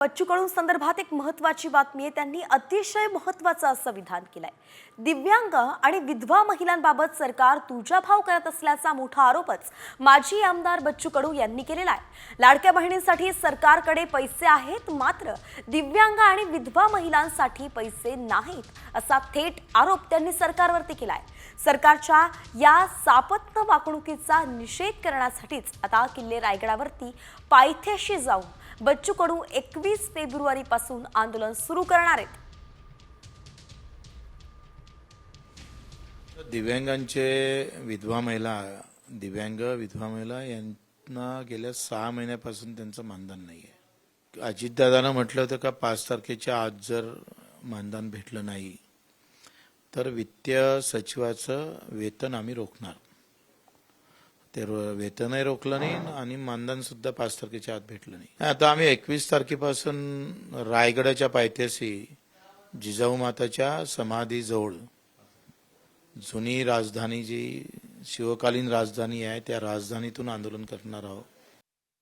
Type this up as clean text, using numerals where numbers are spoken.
बच्चू कडू संदर्भात एक महत्त्वाची बातमी आहे। त्यांनी अतिशय महत्त्वाचं असं विधान केलंय। दिव्यांग आणि विधवा महिलांबाबत सरकार तुझ्याभाव करत असल्याचा मोठा आरोपच माजी आमदार बच्चू कडू यांनी केलेला आहे। लाडक्या बहिणींसाठी सरकारकडे पैसे आहेत, मात्र दिव्यांग आणि विधवा महिलांसाठी पैसे नाहीत असा थेट आरोप त्यांनी सरकारवरती केलाय। सरकारच्या या सापत्न वागणुकीचा निषेध करण्यासाठीच आता किल्ले रायगडावरती पायथ्याशी जाऊन बच्चू कडू 21 फेब्रुवारीपासून आंदोलन सुरू करणार आहेत। दिव्यांग विधवा महिला यांना गेल्या 6 महिन्यापासून त्यांचं मानधन नाहीये। अजितदादांना म्हटलं होतं का 5 तारखेच्या आज जर मानधन भेटलं नाही तर वित्तीय सचिवाचं वेतन आम्ही रोखणार। ते वेतनही रोखलं नाही आणि मानधन सुद्धा 5 तारखेच्या आत भेटलं नाही। आता आम्ही 21 तारखेपासून रायगडाच्या पायथ्याशी जिजाऊ माताच्या समाधीजवळ जुनी राजधानी जी शिवकालीन राजधानी आहे त्या राजधानीतून आंदोलन करणार आहोत।